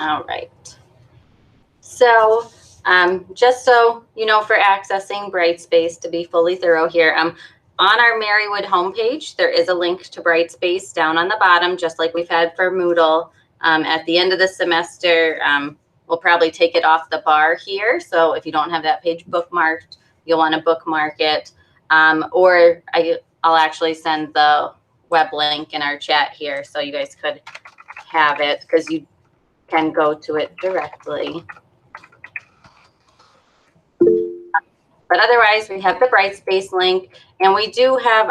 All right. So just so you know, for accessing Brightspace, to be fully thorough here, on our Marywood homepage, there is a link to Brightspace down on the bottom, just like we've had for Moodle. At the end of the semester, we'll probably take it off the bar here. So if you don't have that page bookmarked, you'll want to bookmark it. Or I'll actually send the web link in our chat here so you guys could have it, because you can go to it directly. But otherwise, we have the Brightspace link, and we do have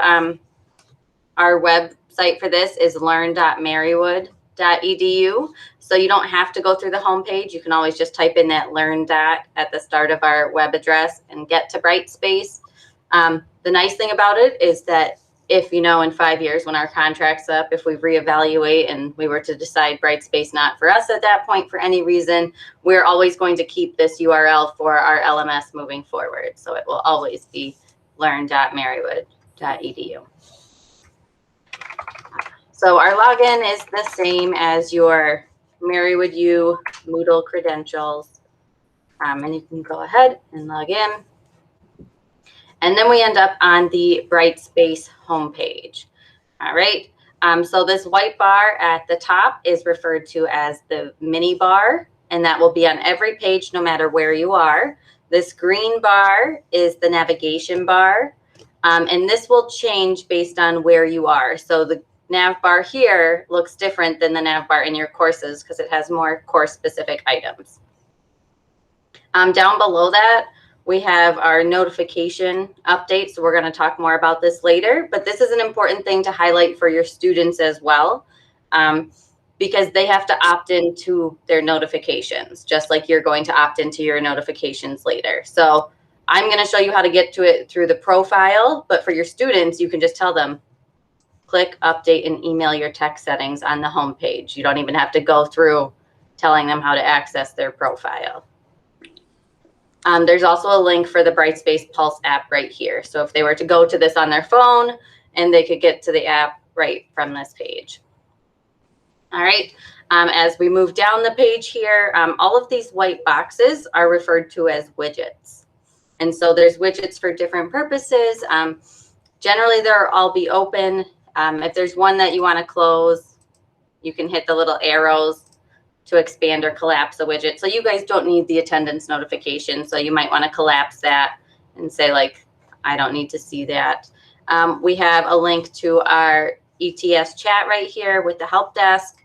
our website for this is learn.marywood.edu. So you don't have to go through the homepage. You can always just type in that learn dot at the start of our web address and get to Brightspace. The nice thing about it is that if, you know, in 5 years when our contract's up, if we reevaluate and we were to decide Brightspace not for us at that point for any reason, we're always going to keep this URL for our LMS moving forward. So it will always be learn.marywood.edu. So our login is the same as your Marywood U Moodle credentials. And you can go ahead and log in. And then we end up on the Brightspace homepage. All right. So this white bar at the top is referred to as the Minibar, and that will be on every page no matter where you are. This green bar is the navigation bar, and this will change based on where you are. So the nav bar here looks different than the nav bar in your courses because it has more course-specific items. Down below that, we have our notification update. So we're going to talk more about this later, but this is an important thing to highlight for your students as well, because they have to opt into their notifications, just like you're going to opt into your notifications later. So I'm going to show you how to get to it through the profile, but for your students, you can just tell them, click update and email your text settings on the homepage. You don't even have to go through telling them how to access their profile. There's also a link for the Brightspace Pulse app right here. So if they were to go to this on their phone, and they could get to the app right from this page. All right. As we move down the page here, all of these white boxes are referred to as widgets. And so there's widgets for different purposes. Generally, they'll all be open. If there's one that you want to close, you can hit the little arrows to expand or collapse a widget. So you guys don't need the attendance notification. So you might want to collapse that and say, like, I don't need to see that. We have a link to our ETS chat right here with the help desk.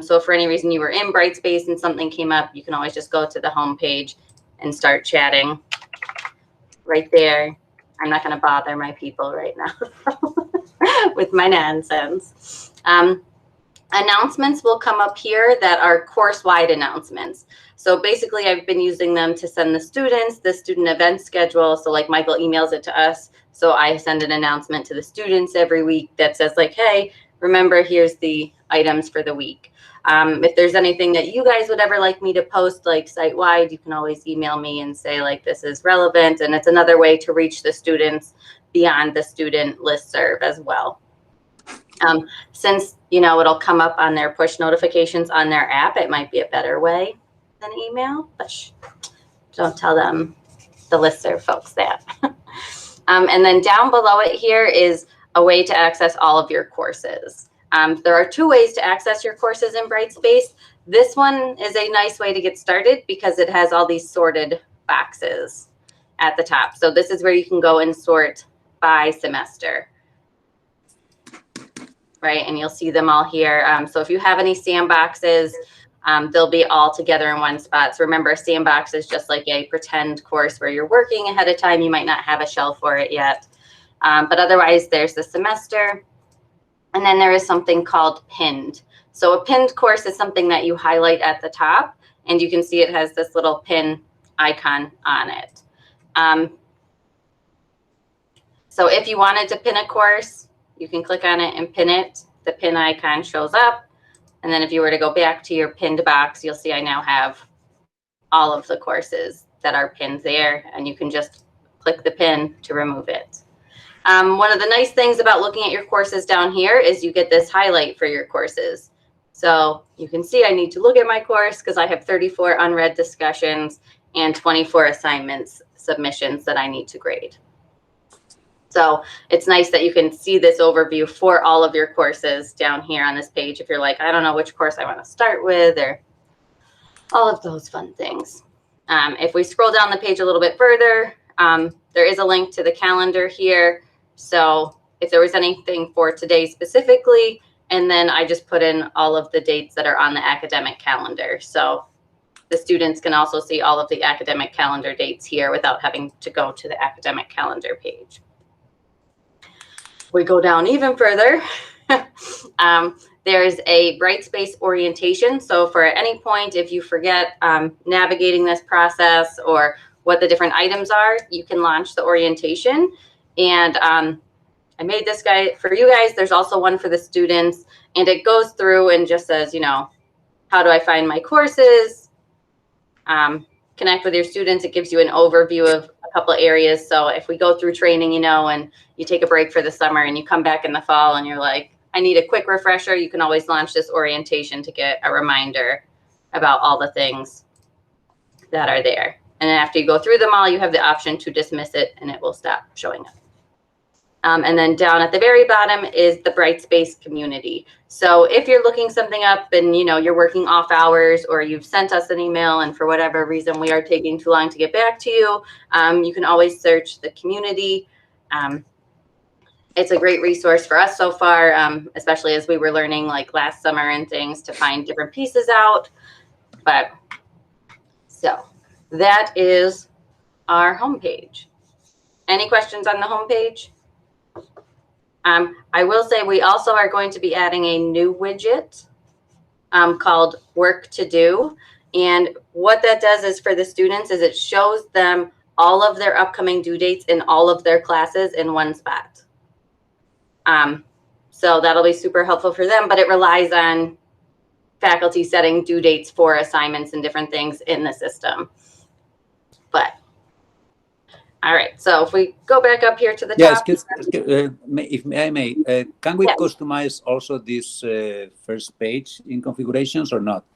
So if for any reason you were in Brightspace and something came up, you can always just go to the home page and start chatting right there. I'm not going to bother my people right now with my nonsense. Announcements will come up here that are course-wide announcements. So basically, I've been using them to send the students the student event schedule. So like Michael emails it to us. So I send an announcement to the students every week that says like, hey, remember, here's the items for the week. If there's anything that you guys would ever like me to post like site-wide, you can always email me and say like, this is relevant. And it's another way to reach the students beyond the student listserv as well. Since, you know, it'll come up on their push notifications on their app, it might be a better way than email, but don't tell them, the listserv folks, that. And then down below it here is a way to access all of your courses. There are two ways to access your courses in Brightspace. This one is a nice way to get started because it has all these sorted boxes at the top. So this is where you can go and sort by semester. Right, and you'll see them all here. So if you have any sandboxes, they'll be all together in one spot. So remember, a sandbox is just like a pretend course where you're working ahead of time. You might not have a shell for it yet. But otherwise, there's the semester. And then there is something called pinned. So a pinned course is something that you highlight at the top. And you can see it has this little pin icon on it. So if you wanted to pin a course, you can click on it and pin it. The pin icon shows up. And then if you were to go back to your pinned box, you'll see I now have all of the courses that are pinned there. And you can just click the pin to remove it. One of the nice things about looking at your courses down here is you get this highlight for your courses. So you can see I need to look at my course because I have 34 unread discussions and 24 assignments submissions that I need to grade. So it's nice that you can see this overview for all of your courses down here on this page if you're like, I don't know which course I want to start with, or all of those fun things. If we scroll down the page a little bit further, there is a link to the calendar here. So if there was anything for today specifically, and then I just put in all of the dates that are on the academic calendar. So the students can also see all of the academic calendar dates here without having to go to the academic calendar page. We go down even further. There's a Brightspace orientation. So for at any point, if you forget navigating this process or what the different items are, you can launch the orientation. And I made this guy for you guys. There's also one for the students, and it goes through and just says, you know, how do I find my courses? Connect with your students. It gives you an overview of a couple of areas. So if we go through training, you know, and you take a break for the summer and you come back in the fall and you're like, I need a quick refresher, you can always launch this orientation to get a reminder about all the things that are there. And then after you go through them all, you have the option to dismiss it and it will stop showing up. And then down at the very bottom is the Brightspace community. So if you're looking something up and you know you're working off hours, or you've sent us an email and for whatever reason we are taking too long to get back to you, you can always search the community. It's a great resource for us so far, especially as we were learning like last summer and things to find different pieces out. But so that is our homepage. Any questions on the homepage? I will say we also are going to be adding a new widget called Work to Do. And what that does is for the students is it shows them all of their upcoming due dates in all of their classes in one spot. So that'll be super helpful for them, but it relies on faculty setting due dates for assignments and different things in the system. But all right, so if we go back up here to the top. If I may, can we customize also this first page in configurations or not?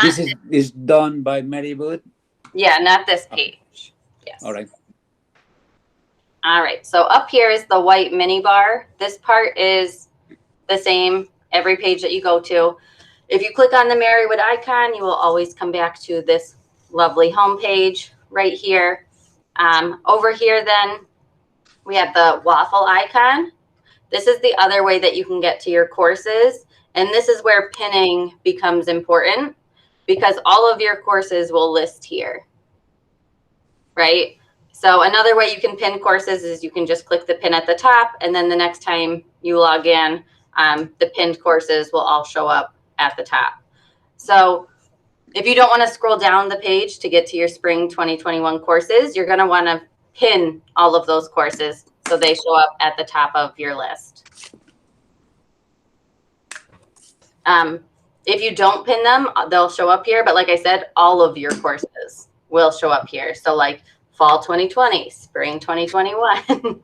This is done by Marywood? Yeah, not this page. Yes. All right. All right, so up here is the white minibar. This part is the same every page that you go to. If you click on the Marywood icon, you will always come back to this lovely homepage right here. Over here, then, we have the Waffle icon. This is the other way that you can get to your courses. And this is where pinning becomes important because all of your courses will list here, right? So another way you can pin courses is you can just click the pin at the top, and then the next time you log in, the pinned courses will all show up at the top. So if you don't want to scroll down the page to get to your spring 2021 courses, you're going to want to pin all of those courses so they show up at the top of your list. If you don't pin them, they'll show up here. But like I said, all of your courses will show up here. So like fall 2020, spring 2021,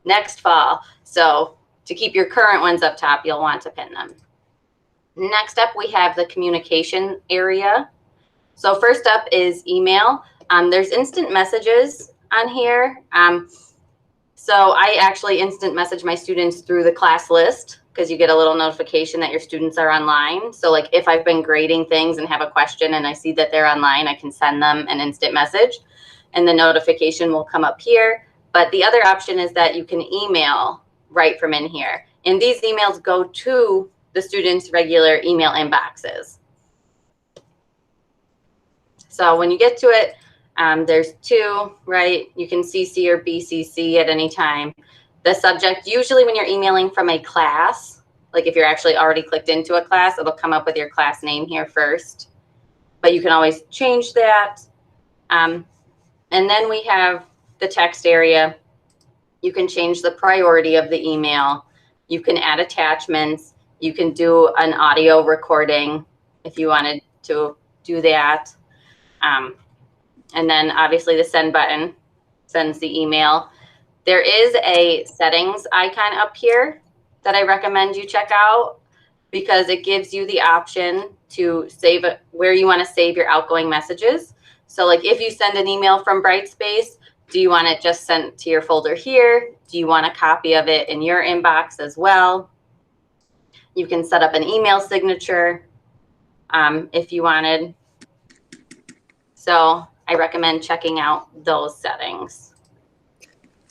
next fall. So to keep your current ones up top, you'll want to pin them. Next up, we have the communication area. So first up is email. There's instant messages on here. So I actually instant message my students through the class list because you get a little notification that your students are online. So like if I've been grading things and have a question and I see that they're online, I can send them an instant message and the notification will come up here. But the other option is that you can email right from in here. And these emails go to the students' regular email inboxes. So when you get to it, there's two, right? You can CC or BCC at any time. The subject, usually when you're emailing from a class, like if you're actually already clicked into a class, it'll come up with your class name here first. But you can always change that. And then we have the text area. You can change the priority of the email. You can add attachments. You can do an audio recording if you wanted to do that. And then obviously the send button sends the email. there is a settings icon up here that I recommend you check out, because it gives you the option to save it where you want to save your outgoing messages. So like if you send an email from Brightspace, do you want it just sent to your folder here? Do you want a copy of it in your inbox as well? You can set up an email signature if you wanted. So I recommend checking out those settings.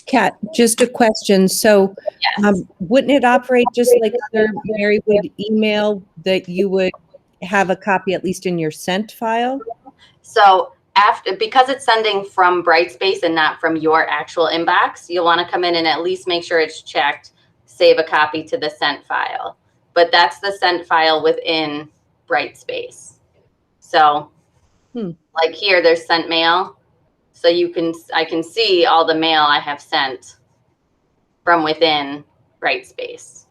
Kat, just a question. So Yes. wouldn't it operate just like the Marywood email, that you would have a copy at least in your sent file? So because it's sending from Brightspace and not from your actual inbox, you'll want to come in and at least make sure it's checked, save a copy to the sent file. But that's the sent file within Brightspace. So like here, there's sent mail. So I can see all the mail I have sent from within Brightspace.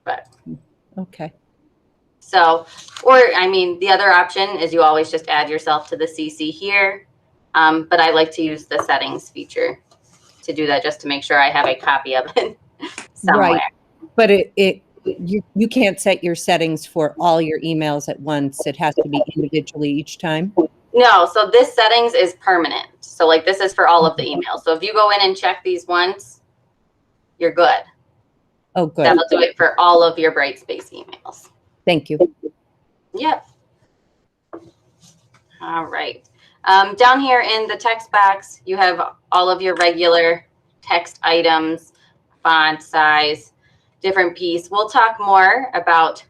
But okay. So, or I mean, the other option is you always just add yourself to the CC here. But I like to use the settings feature to do that, just to make sure I have a copy of it somewhere. Right. But you can't set your settings for all your emails at once. It has to be individually each time. No, so this settings is permanent. So like this is for all of the emails. So if you go in and check these once, you're good. Oh, good. That'll do it for all of your Brightspace emails. Thank you. Yep. All right. Down here in the text box, you have all of your regular text items, font size, different piece. We'll talk more about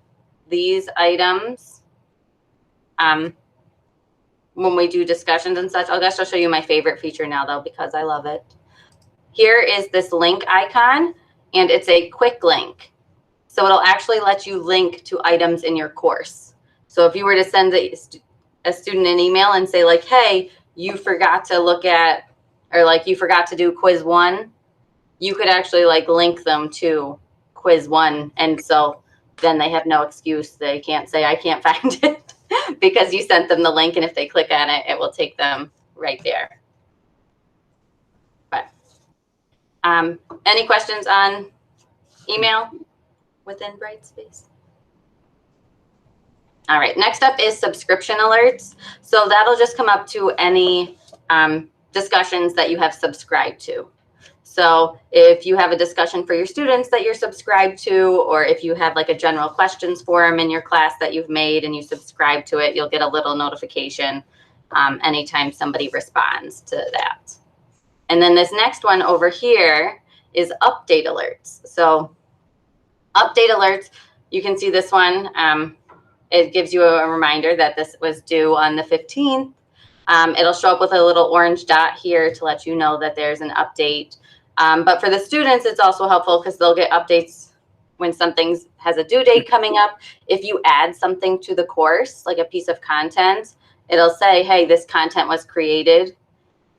these items when we do discussions and such. I'll just show you my favorite feature now, though, because I love it. Here is this link icon, and it's a quick link. So it'll actually let you link to items in your course. So if you were to send a student an email and say like, hey, you forgot to look at, or like you forgot to do quiz 1, you could actually like link them to quiz 1. And so then they have no excuse. They can't say, I can't find it because you sent them the link. And if they click on it, it will take them right there. But any questions on email within Brightspace? All right, next up is subscription alerts. So that'll just come up to any discussions that you have subscribed to. So if you have a discussion for your students that you're subscribed to, or if you have like a general questions forum in your class that you've made and you subscribe to it, you'll get a little notification anytime somebody responds to that. And then this next one over here is update alerts. So update alerts, you can see this one. It gives you a reminder that this was due on the 15th. It'll show up with a little orange dot here to let you know that there's an update. But for the students, it's also helpful because they'll get updates when something has a due date coming up. If you add something to the course, like a piece of content, it'll say, hey, this content was created.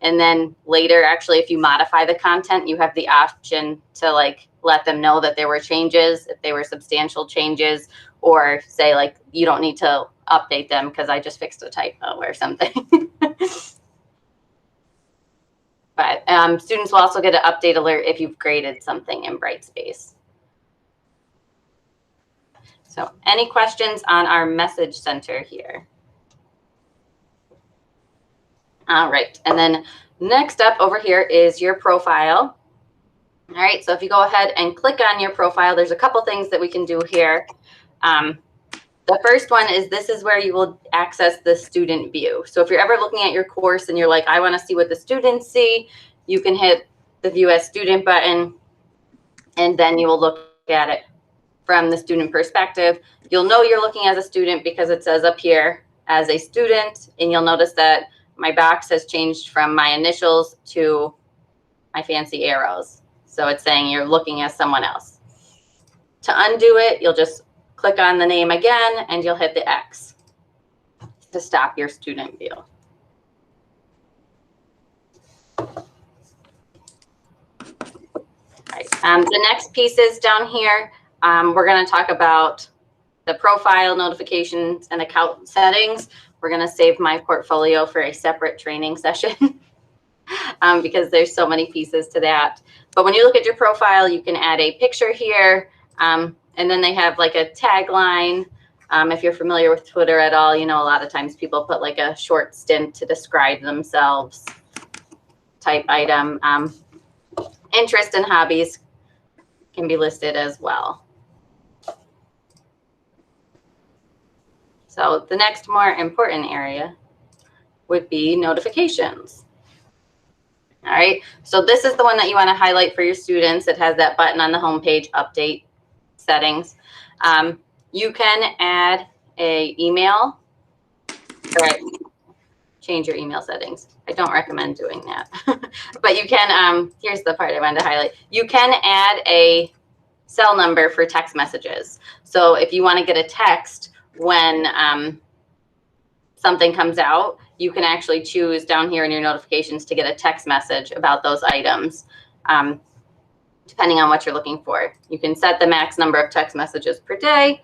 And then later, actually, if you modify the content, you have the option to like let them know that there were changes, if they were substantial changes, or say like, you don't need to update them because I just fixed a typo or something. But students will also get an update alert if you've graded something in Brightspace. So any questions on our message center here? All right, and then next up over here is your profile. All right, so if you go ahead and click on your profile, there's a couple things that we can do here. The first one is this is where you will access the student view. So if you're ever looking at your course and you're like, I want to see what the students see, you can hit the View as Student button, and then you will look at it from the student perspective. You'll know you're looking as a student because it says up here as a student, and you'll notice that my box has changed from my initials to my fancy arrows. So it's saying you're looking as someone else. To undo it, you'll just click on the name again, and you'll hit the X to stop your student view. Right. The next piece is down here. We're going to talk about the profile notifications and account settings. We're going to save my portfolio for a separate training session because there's so many pieces to that. But when you look at your profile, you can add a picture here. And then they have like a tagline. If you're familiar with Twitter at all, you know, a lot of times people put like a short stint to describe themselves type item. Interest and hobbies can be listed as well. So the next more important area would be notifications. All right, so this is the one that you want to highlight for your students. It has that button on the home page, update settings. You can add a email, or change your email settings. I don't recommend doing that, but you can, here's the part I wanted to highlight. You can add a cell number for text messages. So if you want to get a text when something comes out, you can actually choose down here in your notifications to get a text message about those items, depending on what you're looking for. You can set the max number of text messages per day.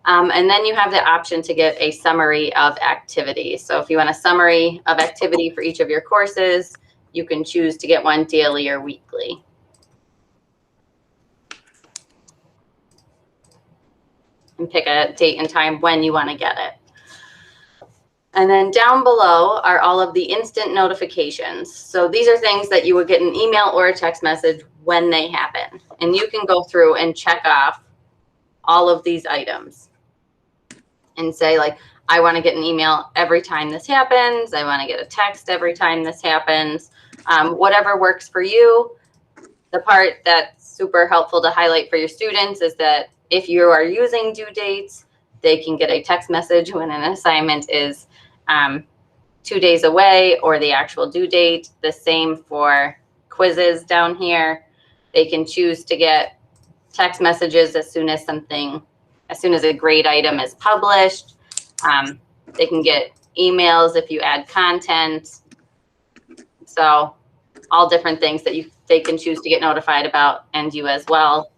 And then you have the option to get a summary of activity. So if you want a summary of activity for each of your courses, you can choose to get one daily or weekly. And pick a date and time when you want to get it. And then down below are all of the instant notifications. So these are things that you would get an email or a text message when they happen. And you can go through and check off all of these items and say, like, I want to get an email every time this happens. I want to get a text every time this happens. Whatever works for you. The part that's super helpful to highlight for your students is that if you are using due dates, they can get a text message when an assignment is 2 days away or the actual due date. The same for quizzes down here. They can choose to get text messages as soon as a grade item is published. They can get emails if you add content. So all different things that they can choose to get notified about, and you as well.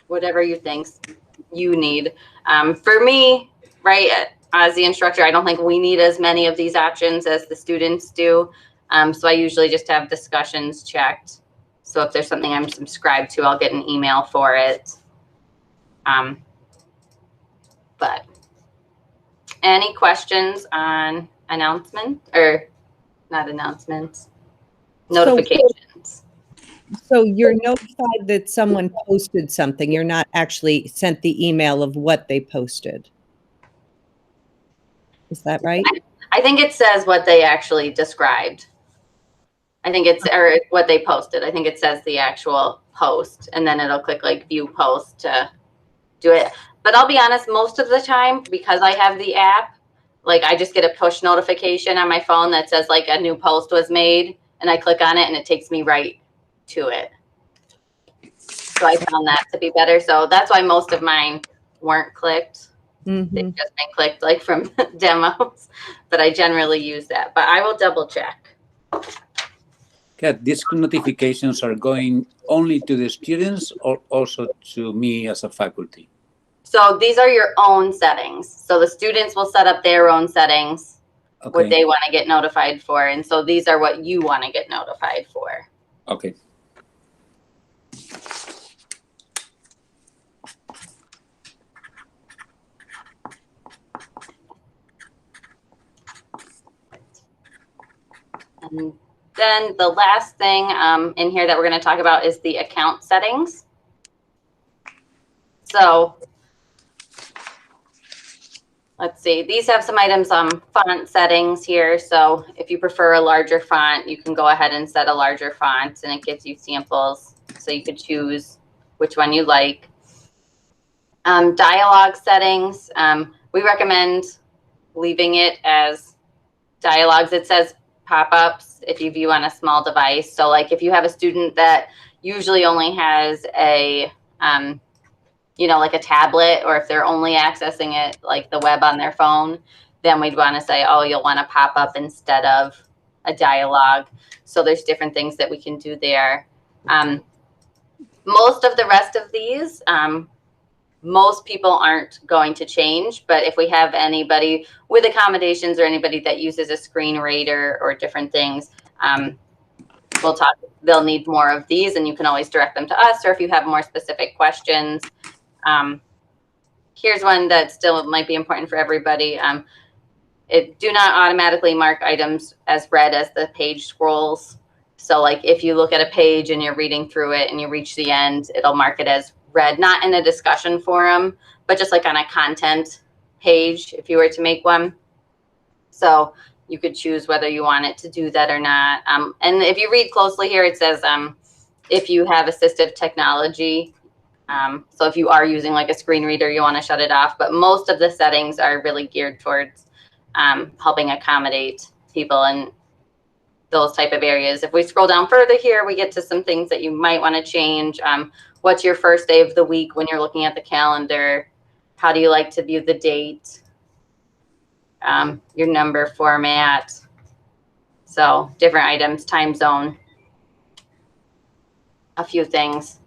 Whatever you think you need. For me, right, as the instructor, I don't think we need as many of these options as the students do. So I usually just have discussions checked. So if there's something I'm subscribed to, I'll get an email for it. But any questions on announcements, or not announcements, notifications? So you're notified that someone posted something. You're not actually sent the email of what they posted. Is that right? I think it says what they actually described. I think it's, or what they posted. I think it says the actual post, and then it'll click like view post to do it. But I'll be honest, most of the time, because I have the app, like I just get a push notification on my phone that says like a new post was made, and I click on it and it takes me right to it. So I found that to be better. So that's why most of mine weren't clicked. Mm-hmm. They've just been clicked like from demos, but I generally use that. But I will double check. Okay, these notifications are going only to the students or also to me as a faculty? So these are your own settings. So the students will set up their own settings, okay, what they want to get notified for. And so these are what you want to get notified for. Okay. And then the last thing in here that we're going to talk about is the account settings. So let's see, these have some items, font settings here. So if you prefer a larger font, you can go ahead and set a larger font, and it gives you samples. So you could choose which one you like. Dialogue settings, we recommend leaving it as dialogues. It says pop-ups if you view on a small device. So like if you have a student that usually only has a, you know, like a tablet, or if they're only accessing it like the web on their phone, then we'd want to say, oh, you'll want to pop up instead of a dialogue. So there's different things that we can do there. Most of the rest of these Most people aren't going to change, but if we have anybody with accommodations or anybody that uses a screen reader or different things, we'll talk. They'll need more of these, and you can always direct them to us, or if you have more specific questions. Here's one that still might be important for everybody. Do not automatically mark items as read as the page scrolls. So like if you look at a page and you're reading through it and you reach the end, it'll mark it as read, not in a discussion forum, but just like on a content page if you were to make one. So you could choose whether you want it to do that or not. And if you read closely here, it says if you have assistive technology, so if you are using like a screen reader, you want to shut it off. But most of the settings are really geared towards helping accommodate people in those type of areas. If we scroll down further here, we get to some things that you might want to change. What's your first day of the week when you're looking at the calendar? How do you like to view the date? Your number format. So different items, time zone, a few things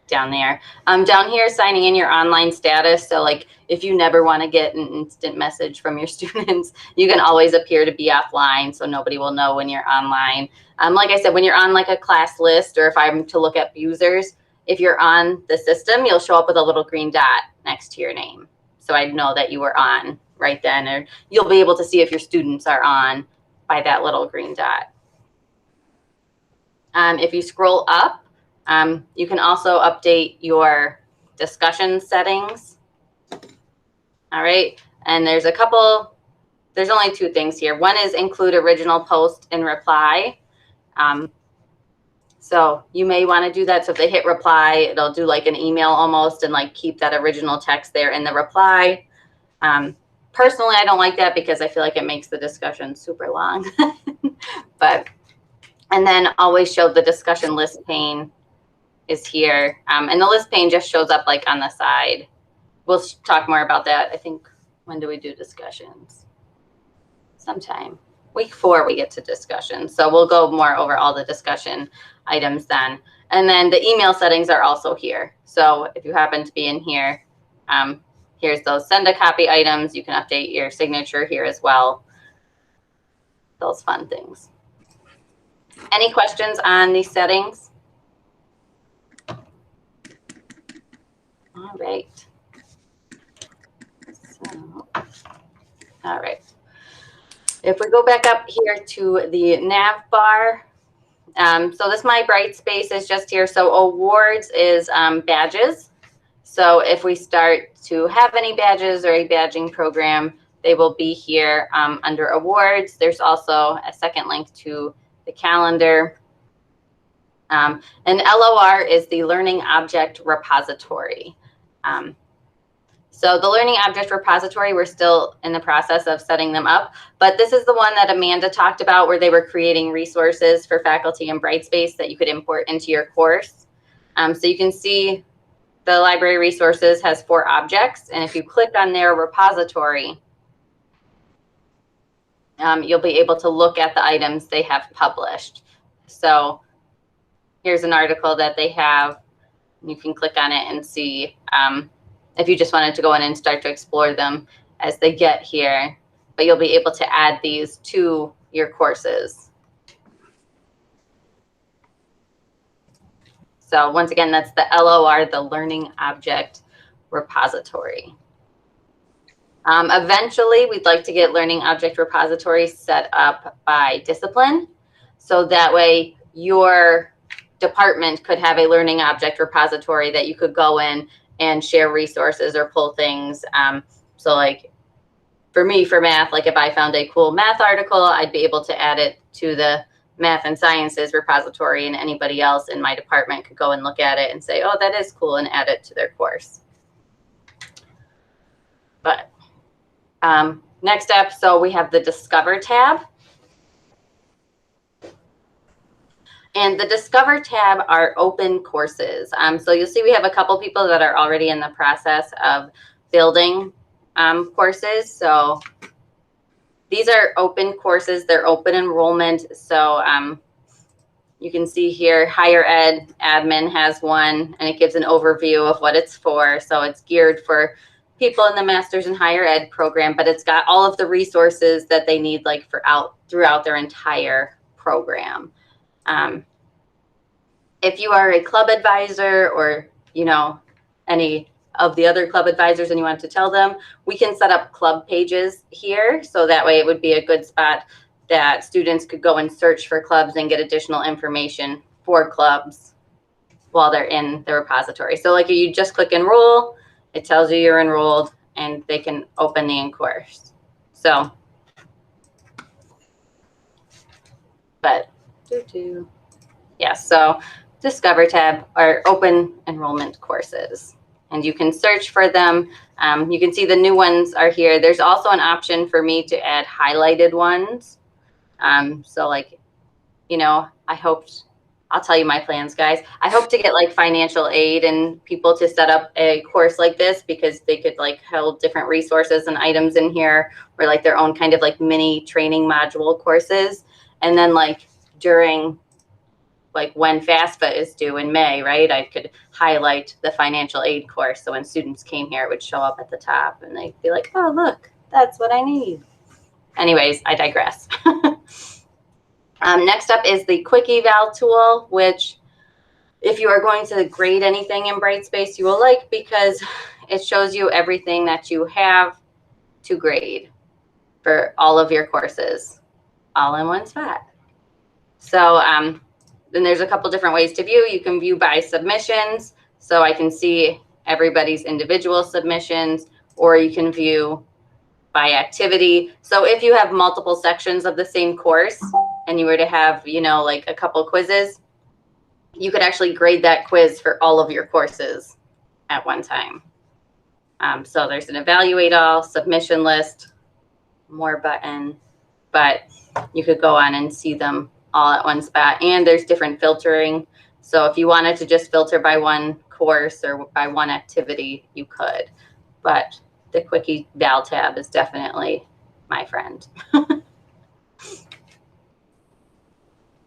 down there. Down here, signing in your online status. So like if you never want to get an instant message from your students, you can always appear to be offline so nobody will know when you're online. Like I said, when you're on like a class list, or if I'm to look at users, if you're on the system, you'll show up with a little green dot next to your name. So I'd know that you were on right then, or you'll be able to see if your students are on by that little green dot. If you scroll up, you can also update your discussion settings. All right, and there's only two things here. One is include original post in reply. So you may want to do that. So if they hit reply, it'll do like an email almost and like keep that original text there in the reply. Personally, I don't like that because I feel like it makes the discussion super long. And then always show the discussion list pane is here. And the list pane just shows up like on the side. We'll talk more about that. I think, when do we do discussions? Sometime. Week 4 we get to discussions. So we'll go more over all the discussion items then. And then the email settings are also here. So if you happen to be in here, here's those send a copy items. You can update your signature here as well. Those fun things. Any questions on these settings? All right. So, all right. If we go back up here to the Navbar, so this My Brightspace is just here. So awards is badges. So if we start to have any badges or a badging program, they will be here under awards. There's also a second link to the calendar. And LOR is the Learning Object Repository. So the Learning Object Repository, we're still in the process of setting them up, but this is the one that Amanda talked about where they were creating resources for faculty in Brightspace that you could import into your course. So you can see the library resources has 4 objects, and if you click on their repository, you'll be able to look at the items they have published. So here's an article that they have. You can click on it and see if you just wanted to go in and start to explore them as they get here, but you'll be able to add these to your courses. So once again, that's the LOR, the Learning Object Repository. Eventually, we'd like to get Learning Object Repository set up by discipline. So that way your department could have a Learning Object Repository that you could go in and share resources or pull things. So like for me, for math, like if I found a cool math article, I'd be able to add it to the Math and Sciences repository, and anybody else in my department could go and look at it and say, oh, that is cool, and add it to their course. But next up, so we have the Discover tab. And the Discover tab are open courses. So you'll see we have a couple people that are already in the process of building courses. So these are open courses. They're open enrollment. So You can see here, higher ed admin has one, and it gives an overview of what it's for. So it's geared for people in the master's in higher ed program, but it's got all of the resources that they need, like throughout their entire program. If you are a club advisor, or any of the other club advisors, and you want to tell them, we can set up club pages here. So that way it would be a good spot that students could go and search for clubs and get additional information for clubs while they're in the repository. So like you just click enroll, it tells you you're enrolled, and they can open the in-course. So, but yeah, so Discover tab are open enrollment courses, and you can search for them. You can see the new ones are here. There's also an option for me to add highlighted ones. So like, I'll tell you my plans, guys. I hope to get like financial aid and people to set up a course like this, because they could like hold different resources and items in here, or like their own kind of like mini training module courses. And then like during like when FAFSA is due in May, right, I could highlight the financial aid course. So when students came here, it would show up at the top and they'd be like, oh, look, that's what I need. Anyways, I digress. Next up is the Quick Eval tool, which if you are going to grade anything in Brightspace, you will like, because it shows you everything that you have to grade for all of your courses all in one spot. So then there's a couple different ways to view. You can view by submissions, so I can see everybody's individual submissions, or you can view by activity. So if you have multiple sections of the same course and you were to have, like a couple quizzes, you could actually grade that quiz for all of your courses at one time. So there's an evaluate all, submission list, more button, but you could go on and see them all at one spot. And there's different filtering. So if you wanted to just filter by one course or by one activity, you could. But the Quick Eval tab is definitely my friend.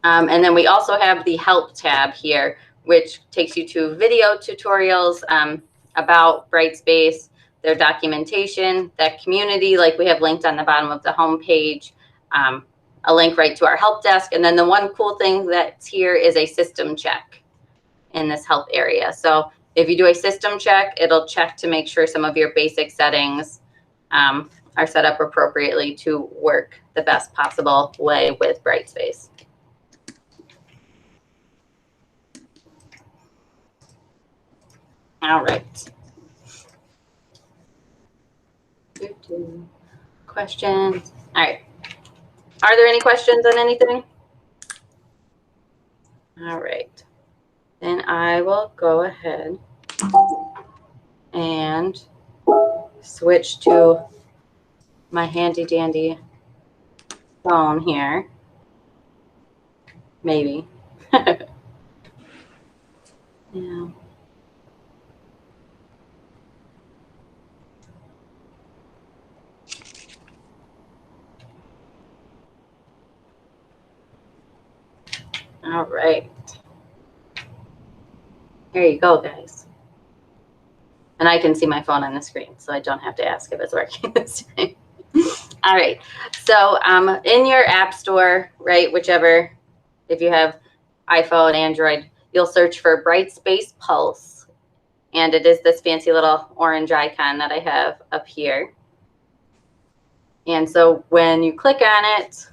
And then we also have the Help tab here, which takes you to video tutorials about Brightspace, their documentation, that community, like we have linked on the bottom of the homepage, a link right to our help desk. And then the one cool thing that's here is a system check in this help area. So if you do a system check, it'll check to make sure some of your basic settings are set up appropriately to work the best possible way with Brightspace. All right. Questions? All right. Are there any questions on anything? All right. Then I will go ahead and switch to my handy dandy phone here. Maybe. Yeah. All right. Here you go, guys. And I can see my phone on the screen, so I don't have to ask if it's working this time. All right. So in your app store, right, whichever, if you have iPhone, Android, you'll search for Brightspace Pulse. And it is this fancy little orange icon that I have up here. And so when you click on it,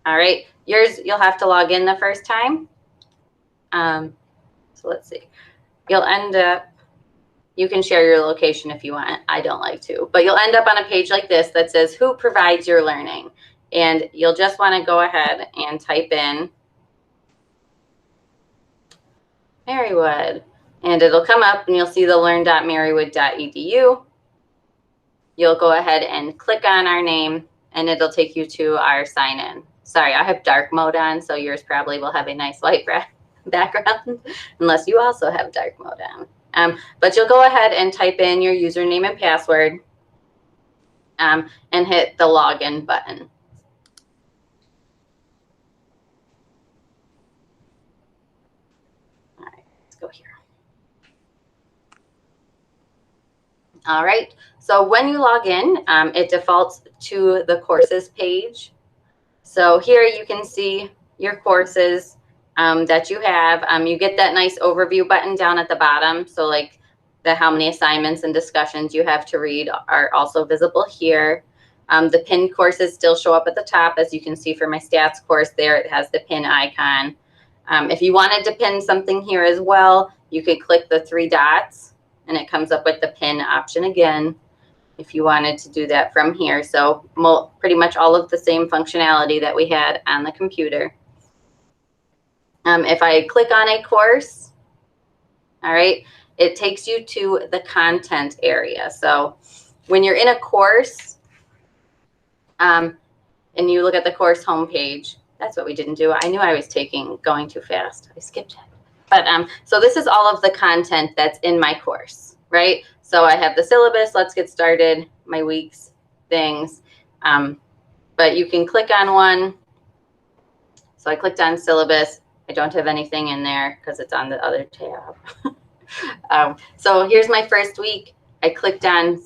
all right, you'll have to log in the first time. So let's see. You'll end up, you can share your location if you want. I don't like to, but you'll end up on a page like this that says, who provides your learning? And you'll just want to go ahead and type in Marywood. And it'll come up and you'll see the learn.marywood.edu. You'll go ahead and click on our name and it'll take you to our sign in. Sorry, I have dark mode on, so yours probably will have a nice white background, unless you also have dark mode on. But you'll go ahead and type in your username and password and hit the login button. All right, so when you log in, it defaults to the courses page. So here you can see your courses that you have. You get that nice overview button down at the bottom. So like how many assignments and discussions you have to read are also visible here. The pinned courses still show up at the top. As you can see for my stats course there, it has the pin icon. If you wanted to pin something here as well, you could click the 3 dots and it comes up with the pin option again if you wanted to do that from here. So pretty much all of the same functionality that we had on the computer. If I click on a course, all right, it takes you to the content area. So when you're in a course and you look at the course homepage, that's what we didn't do. I knew I was going too fast. I skipped it. But so this is all of the content that's in my course, right? So I have the syllabus, let's get started, my weeks, things. But you can click on one. So I clicked on syllabus. I don't have anything in there because it's on the other tab. So here's my first week. I clicked on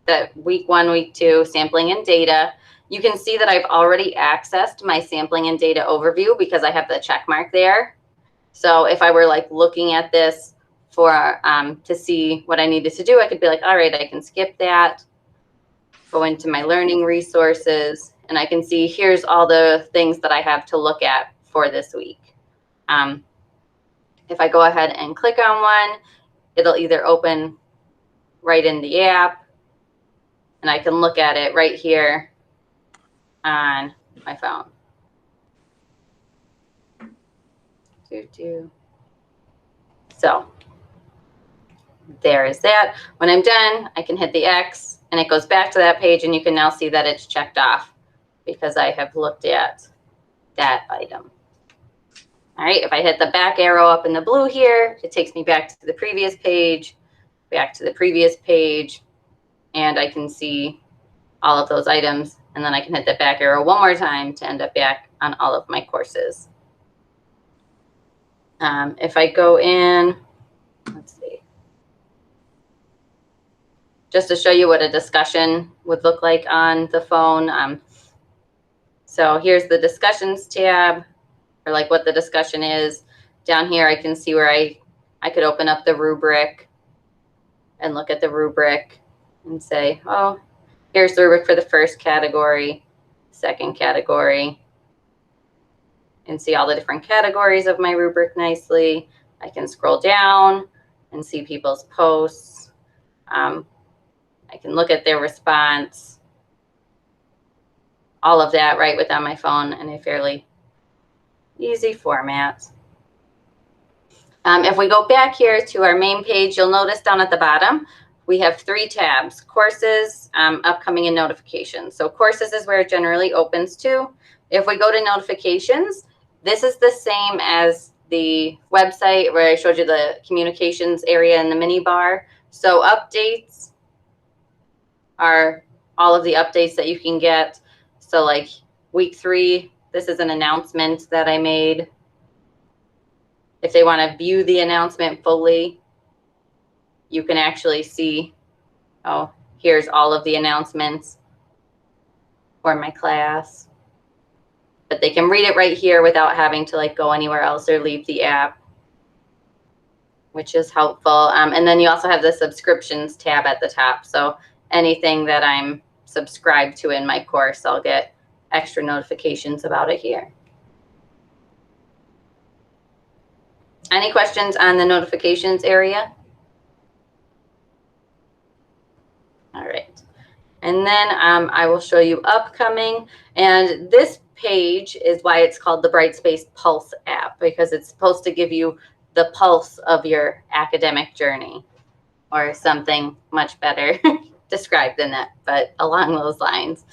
the week 1, week 2, sampling and data. You can see that I've already accessed my sampling and data overview because I have the check mark there. So if I were like looking at this for to see what I needed to do, I could be like, all right, I can skip that, go into my learning resources, and I can see here's all the things that I have to look at for this week. If I go ahead and click on one, it'll either open right in the app, and I can look at it right here on my phone. So there is that. When I'm done, I can hit the X and it goes back to that page, and you can now see that it's checked off because I have looked at that item. All right, if I hit the back arrow up in the blue here, it takes me back to the previous page, and I can see all of those items, and then I can hit the back arrow one more time to end up back on all of my courses. If I go in, let's see, just to show you what a discussion would look like on the phone. So here's the discussions tab, or like what the discussion is. Down here, I can see where I could open up the rubric and look at the rubric and say, oh, here's the rubric for the first category, second category, and see all the different categories of my rubric nicely. I can scroll down and see people's posts. I can look at their response, all of that right within my phone in a fairly easy format. If we go back here to our main page, you'll notice down at the bottom, we have 3 tabs: courses, upcoming, and notifications. So courses is where it generally opens to. If we go to notifications, this is the same as the website where I showed you the communications area in the minibar. So updates are all of the updates that you can get. So like week 3, this is an announcement that I made. If they want to view the announcement fully, you can actually see, oh, here's all of the announcements for my class. But they can read it right here without having to like go anywhere else or leave the app, which is helpful. And then you also have the subscriptions tab at the top. So anything that I'm subscribed to in my course, I'll get extra notifications about it here. Any questions on the notifications area? All right. And then I will show you upcoming. And this page is why it's called the Brightspace Pulse app, because it's supposed to give you the pulse of your academic journey, or something much better described than that, but along those lines.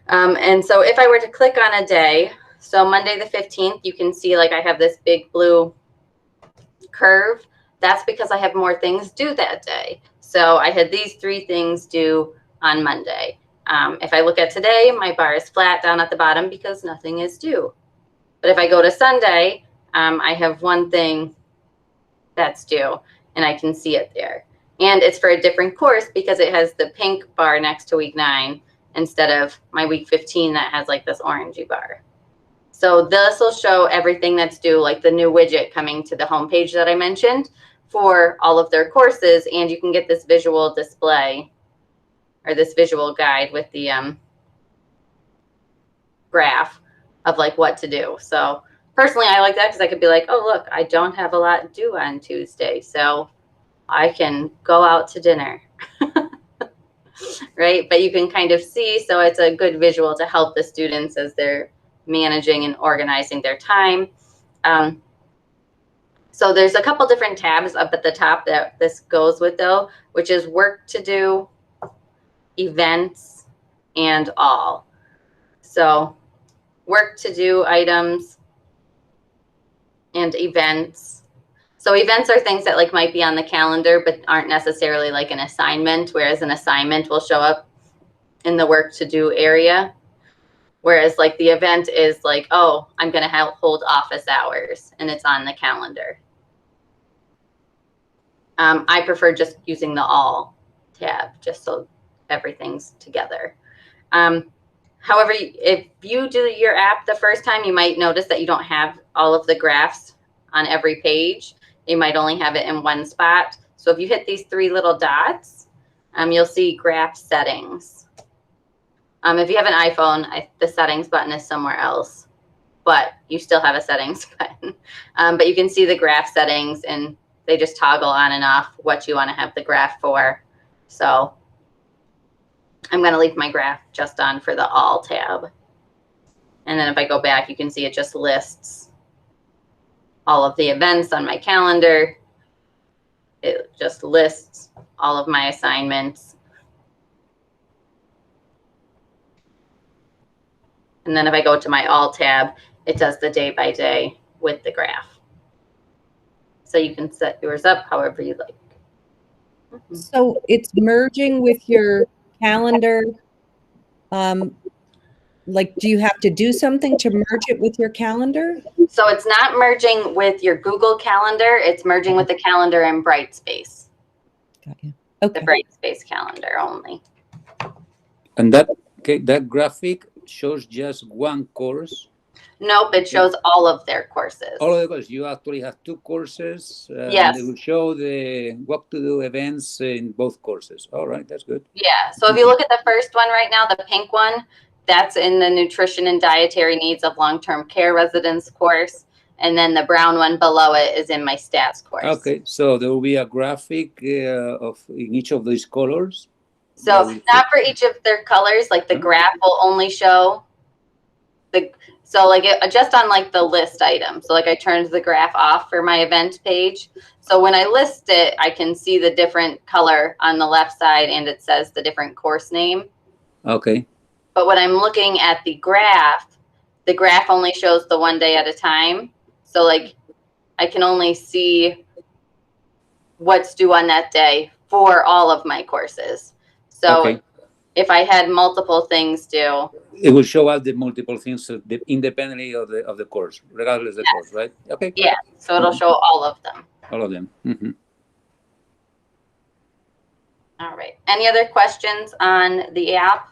And so if I were to click on a day, so Monday the 15th, you can see like I have this big blue curve. That's because I have more things due that day. So I had these 3 things due on Monday. If I look at today, my bar is flat down at the bottom because nothing is due. But if I go to Sunday, I have 1 thing that's due, and I can see it there. And it's for a different course because it has the pink bar next to week 9 instead of my week 15 that has like this orangey bar. So this will show everything that's due, like the new widget coming to the homepage that I mentioned for all of their courses. And you can get this visual display or this visual guide with the graph of like what to do. So personally, I like that because I could be like, oh, look, I don't have a lot due on Tuesday, so I can go out to dinner. Right? But you can kind of see, so it's a good visual to help the students as they're managing and organizing their time. So there's a couple different tabs up at the top that this goes with though, which is work to do, events, and all. So work to do items and events. So events are things that like might be on the calendar, but aren't necessarily like an assignment, whereas an assignment will show up in the work to do area. Whereas like the event is like, oh, I'm going to hold office hours and it's on the calendar. I prefer just using the all tab just so everything's together. However, if you do your app the first time, you might notice that you don't have all of the graphs on every page. You might only have it in one spot. So if you hit these 3 little dots, you'll see graph settings. If you have an iPhone, the settings button is somewhere else, but you still have a settings button. But you can see the graph settings and they just toggle on and off what you want to have the graph for. So I'm going to leave my graph just on for the all tab. And then if I go back, you can see it just lists all of the events on my calendar. It just lists all of my assignments. And then if I go to my all tab, it does the day by day with the graph. So you can set yours up however you like. So it's merging with your calendar. Like, do you have to do something to merge it with your calendar? So it's not merging with your Google Calendar. It's merging with the calendar in Brightspace. Got you. Okay. The Brightspace calendar only. And that graphic shows just one course? Nope, it shows all of their courses. All of the courses. You actually have 2 courses. Yes. And they will show the what to do events in both courses. All right, that's good. Yeah. So if you look at the first one right now, the pink one, that's in the Nutrition and Dietary Needs of Long-Term Care Residents course. And then the brown one below it is in my stats course. Okay, so there will be a graphic in each of these colors. So not for each of their colors, like the graph will only show so like just on like the list item. So like I turned the graph off for my event page. So when I list it, I can see the different color on the left side and it says the different course name. Okay. But when I'm looking at the graph only shows the one day at a time. So like I can only see what's due on that day for all of my courses. So if I had multiple things due, it will show us the multiple things independently of the course, regardless of the course, right? Okay. Yeah, so it'll show all of them. All of them. All right. Any other questions on the app?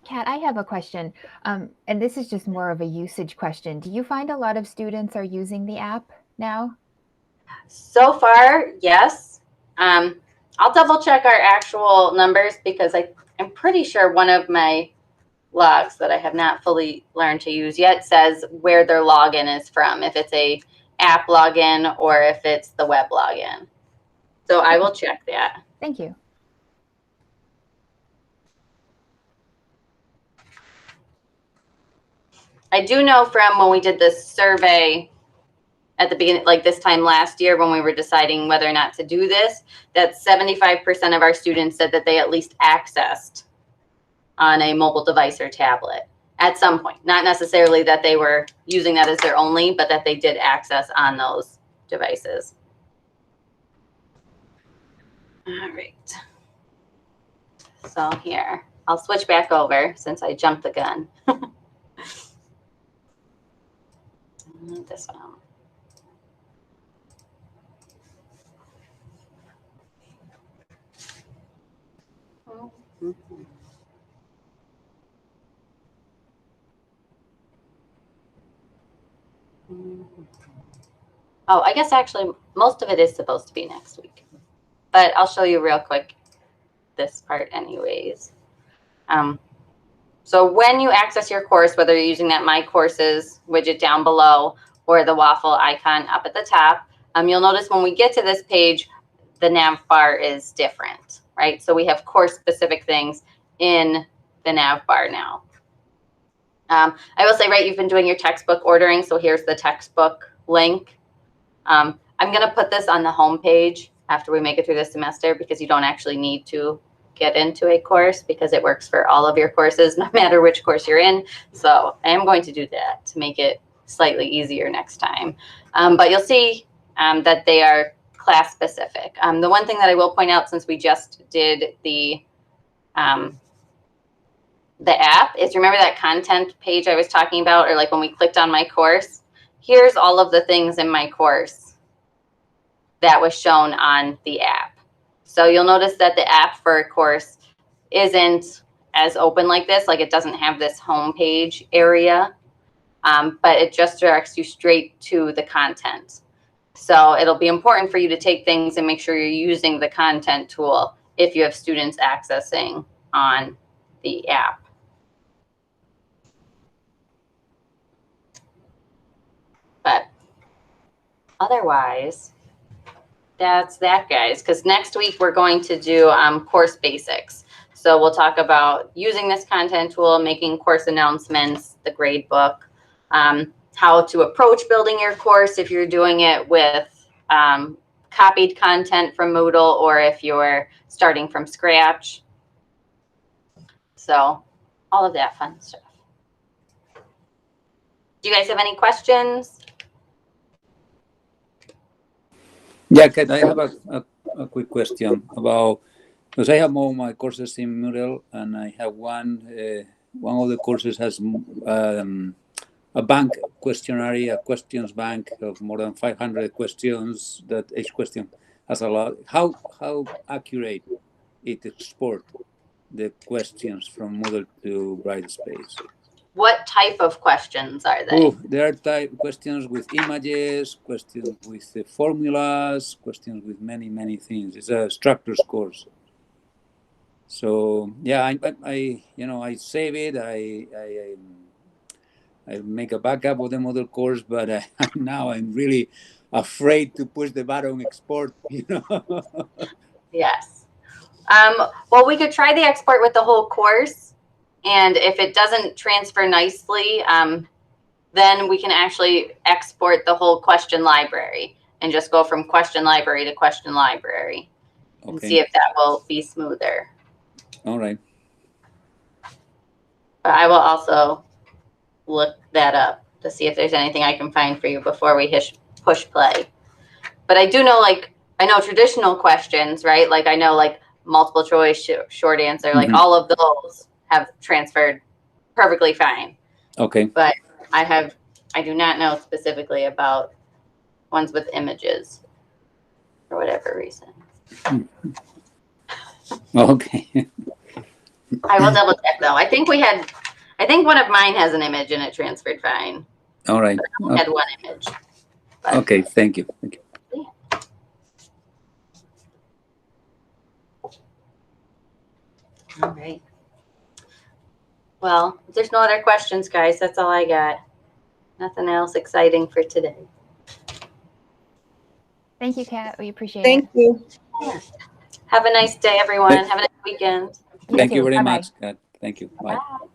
Kat, I have a question, and this is just more of a usage question. Do you find a lot of students are using the app now? So far, yes. I'll double check our actual numbers because I'm pretty sure one of my logs that I have not fully learned to use yet says where their login is from, if it's a app login or if it's the web login. So I will check that. Thank you. I do know from when we did this survey at the beginning, like this time last year when we were deciding whether or not to do this, that 75% of our students said that they at least accessed on a mobile device or tablet at some point. Not necessarily that they were using that as their only, but that they did access on those devices. All right. So here, I'll switch back over since I jumped the gun. This one. Mhm. Oh, I guess actually most of it is supposed to be next week, but I'll show you real quick this part anyways. So when you access your course, whether you're using that My Courses widget down below or the Waffle icon up at the top, you'll notice when we get to this page, the nav bar is different, right? So we have course-specific things in the nav bar now. I will say, right, you've been doing your textbook ordering, so here's the textbook link. I'm going to put this on the home page after we make it through the semester because you don't actually need to get into a course because it works for all of your courses, no matter which course you're in. So I am going to do that to make it slightly easier next time. But you'll see that they are class specific. The one thing that I will point out, since we just did the app, is remember that content page I was talking about, or like when we clicked on my course, here's all of the things in my course that was shown on the app. So you'll notice that the app for a course isn't as open like this, like it doesn't have this home page area, but it just directs you straight to the content. So it'll be important for you to take things and make sure you're using the content tool if you have students accessing on the app. But otherwise, that's that, guys, because next week we're going to do course basics. So we'll talk about using this content tool, making course announcements, the grade book, how to approach building your course if you're doing it with copied content from Moodle or if you're starting from scratch. So all of that fun stuff. Do you guys have any questions? Yeah, Kat, I have a quick question about, because I have all my courses in Moodle, and I have one of the courses has a bank questionnaire, a questions bank of more than 500 questions that each question has a lot. How accurate it export the questions from Moodle to Brightspace? What type of questions are they? Oh, there are type questions with images, questions with formulas, questions with many things. It's a structures course. So yeah, I save it. I make a backup of the model course, but now I'm really afraid to push the button export. Yes. Well, we could try the export with the whole course. And if it doesn't transfer nicely, then we can actually export the whole question library and just go from question library to question library and see if that will be smoother. All right. But I will also look that up to see if there's anything I can find for you before we push play. But I do know, like, I know traditional questions, right? Like I know like multiple choice, short answer, like all of those have transferred perfectly fine. Okay. But I do not know specifically about ones with images for whatever reason. Okay. I will double check though. I think one of mine has an image and it transferred fine. All right. I had one image. But okay. Thank you. Thank you. All right. Well, if there's no other questions, guys, that's all I got. Nothing else exciting for today. Thank you, Kat. We appreciate it. Thank you. Yeah. Have a nice day, everyone. Have a nice weekend. Thank you too. very Bye-bye. much, Kat. Thank you. Bye. Bye.